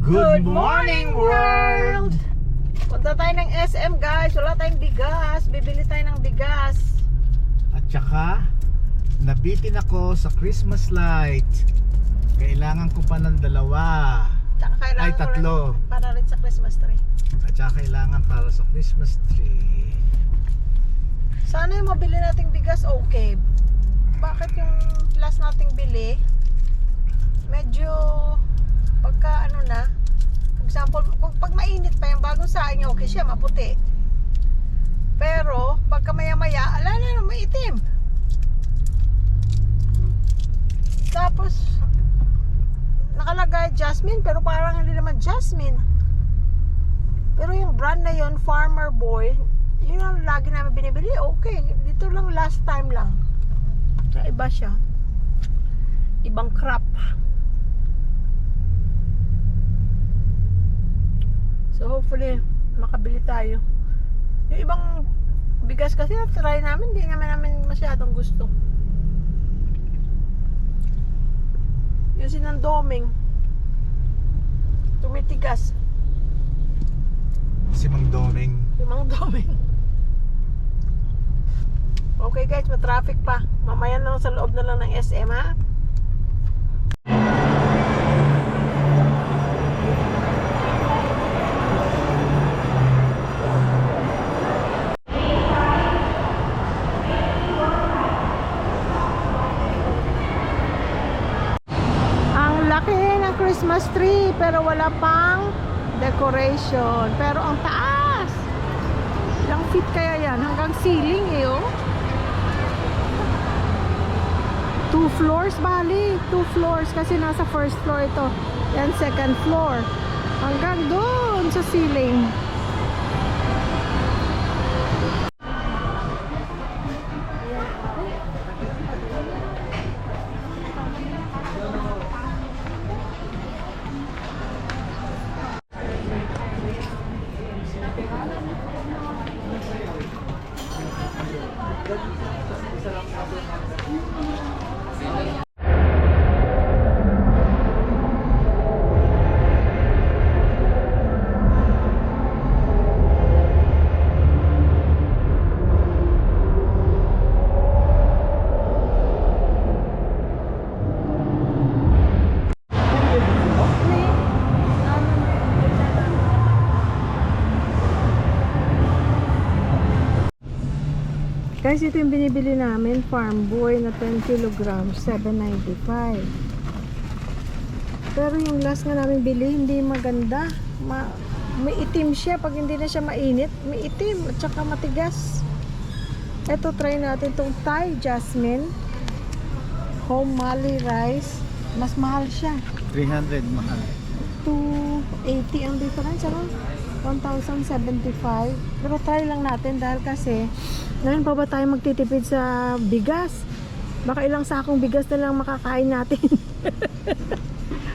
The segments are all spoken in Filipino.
Good morning, world! Punta tayo ng SM, guys. Wala tayong bigas. Bibili tayo ng bigas. At saka, nabitin ako sa Christmas light. Kailangan ko pa ng dalawa. Tsaka kailangan Ay, ko tatlo. rin para rin sa Christmas tree. At saka kailangan para sa Christmas tree. Sana yung mabili nating bigas, okay. Bakit yung last nating bili, medyo pagka ano na, for example, pag mainit pa yung bagong saing, okay siya, maputi. Pero, pagka maya-maya, ala na, maitim. Tapos, nakalagay jasmine, pero parang hindi naman jasmine. Pero yung brand na yon, Farmer Boy, yun ang lagi namin binibili, okay. Dito lang last time lang. So, iba siya. Ibang crop. So hopefully makabili tayo. Yung ibang bigas kasi try namin, hindi namin masyadong gusto. Yung sinandoming tumitigas. Si Mang Doming. Yung mga doming. Okay guys, ma-traffic pa. Mamaya na lang sa loob na lang ng SM, ha? Ang laki ng Christmas tree pero wala pang decoration. Pero ang taas! Ilang feet kaya yan? Hanggang ceiling eh, oh. 2 floors bali, 2 floors kasi nasa first floor ito. Yan second floor. Hanggang doon sa ceiling. Guys, ito yung binibili namin, Farm Boy na 10 kilograms, $7.95. Pero yung last nga namin bili, hindi maganda. May itim siya, pag hindi na siya mainit, may itim at saka matigas. Ito, try natin itong Thai Jasmine Home Mali Rice. Mas mahal siya. 300 mahal. 280 ang difference, ano? 1,075. Pero try lang natin dahil kasi ngayon pa ba tayo magtitipid sa bigas? Baka ilang sakong bigas na lang makakain natin.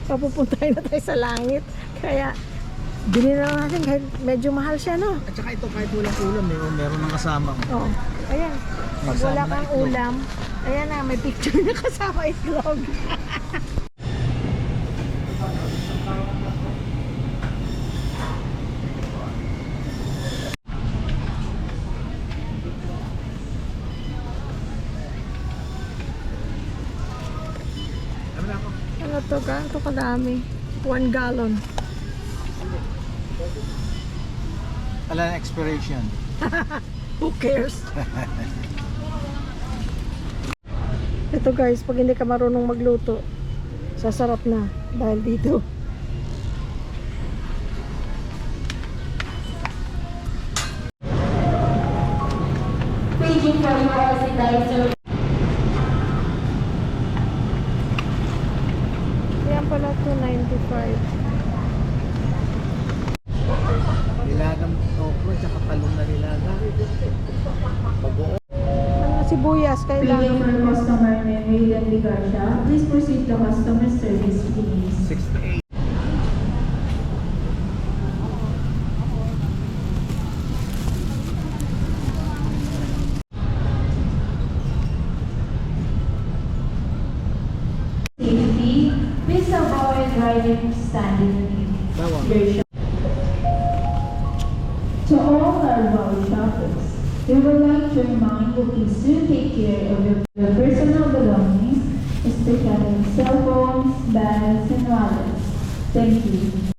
Papupuntahin na tayo sa langit. Kaya bili na lang natin kahit medyo mahal siya, no? At saka ito kahit walang ulam, meron ng kasama. Oo. Ayan. Pag wala kang ulam, ayan na, may picture na kasama itlog. Ano to ka? Ito kadami. 1 gallon. Wala na expiration. Who cares? Ito guys, pag hindi ka marunong magluto, sasarap na dahil dito. Waiting for your appetizer. Yan pala 295. Nilagang okra, tsaka talong na nilaga. Bagoong. Ano, sibuyas, kailangan. Waiting for customer name, William Ligarcia. Please proceed to customer service, please. 68. Safety, please avoid driving standing. your shop. To all our Wow shoppers, we would like to remind you please do take care of your personal belongings, especially cell phones, bags, and wallets. Thank you.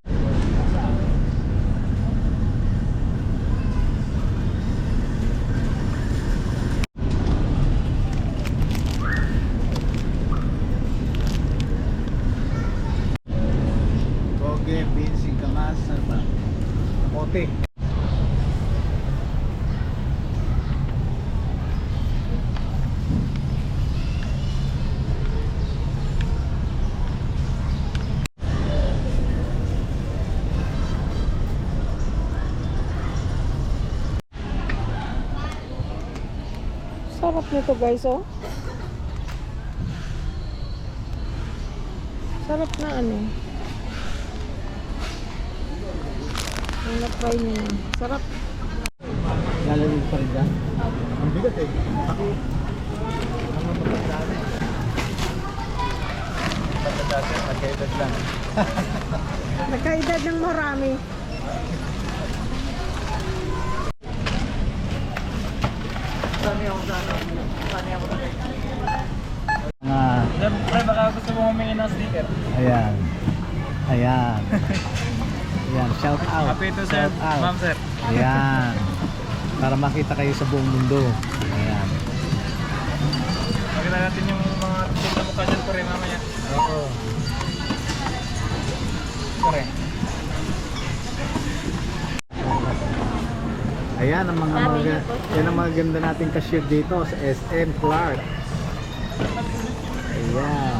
Toge, beans, singkamas, ano ba? Kamote. Sarap nito guys, oh. Sarap na ano. Ang na-try niyo na. Sarap. Lalawin pa rin dyan? Ang bigat eh. Ako. Ang matandaan eh. Matandaan eh. Magkaedad lang. Nagkaedad ng marami. Pre, baka gusto mo humingi ng sticker. Ayan. Ayan. Ayan, shout out. Happy to serve, Shout out. ma'am sir. Ayan. Para makita kayo sa buong mundo. Ayan. Makita natin yung mga tinta mukha dyan po rin mamaya. Oo. Pre. Ayan ang mga yan ang mga ganda nating cashier dito sa SM Clark. Ayan.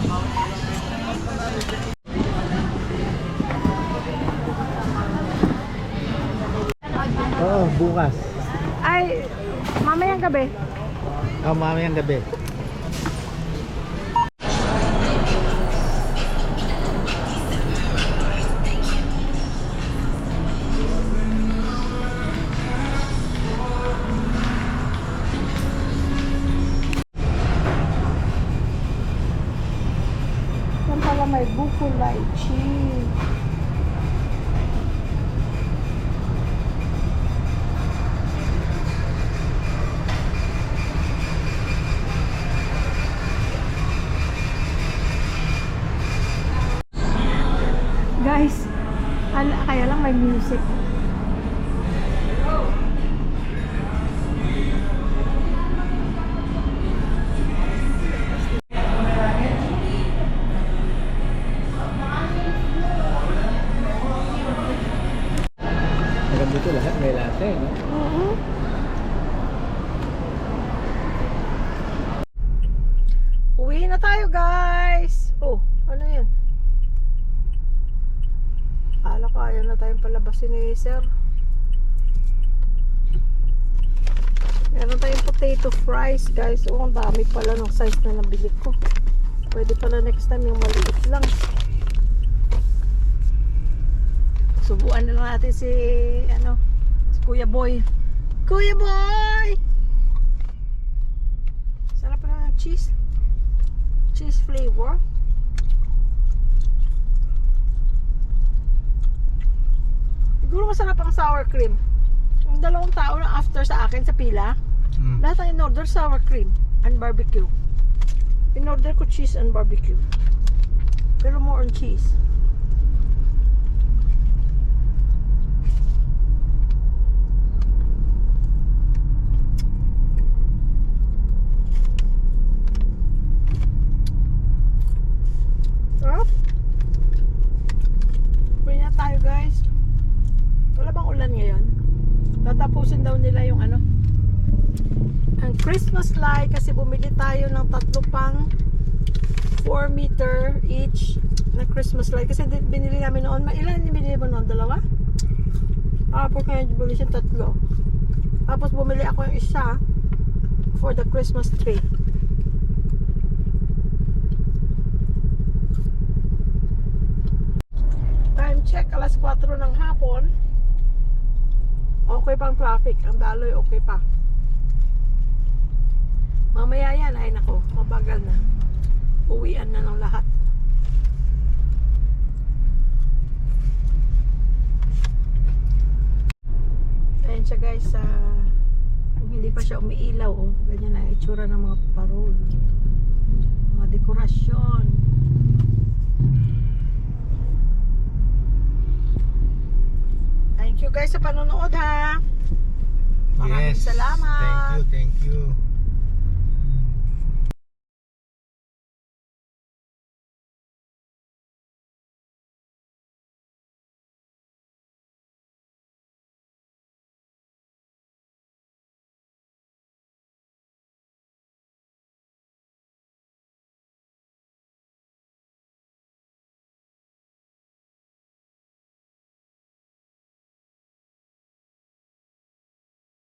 Oo, bukas. Ay, mamayang gabi. Mamayang gabi. Yan pala may buko lychee. Guys, kaya lang may music. Maganda dito lahat may latte, no? Uwi na tayo guys. Oh, ano yan? Akala ko ayaw na tayong palabasin ni sir. Meron tayong potato fries guys. Oh, ang dami pala ng size na nabili ko. Pwede pala next time yung maliit lang. Subuan na lang natin si si Kuya Boy. Kuya Boy! Sarap na ng cheese. Cheese flavor. Siguro masarap ang sour cream. Yung dalawang tao na after sa akin sa pila, lahat ang in-order sour cream and barbecue. In-order ko cheese and barbecue. Pero more on cheese. Sarap. Uwi na tayo guys. Wala bang ulan ngayon? Tatapusin daw nila yung ang Christmas light kasi bumili tayo ng 3 pang 4 meter each na Christmas light kasi binili namin noon. Ilan yung binili mo noon? 2? Tapos kaya bumili siya 3. Tapos bumili ako yung isa for the Christmas tree. Time check, alas 4 ng hapon. Okay pang traffic, ang daloy okay pa. Mamaya yan, ay nako, mabagal na. Uwian na ng lahat. siya guys sa kung hindi pa siya umiilaw, oh. Ganyan ang itsura ng mga parol. Mga dekorasyon. Thank you guys sa panonood ha. Maraming Yes. salamat. Thank you.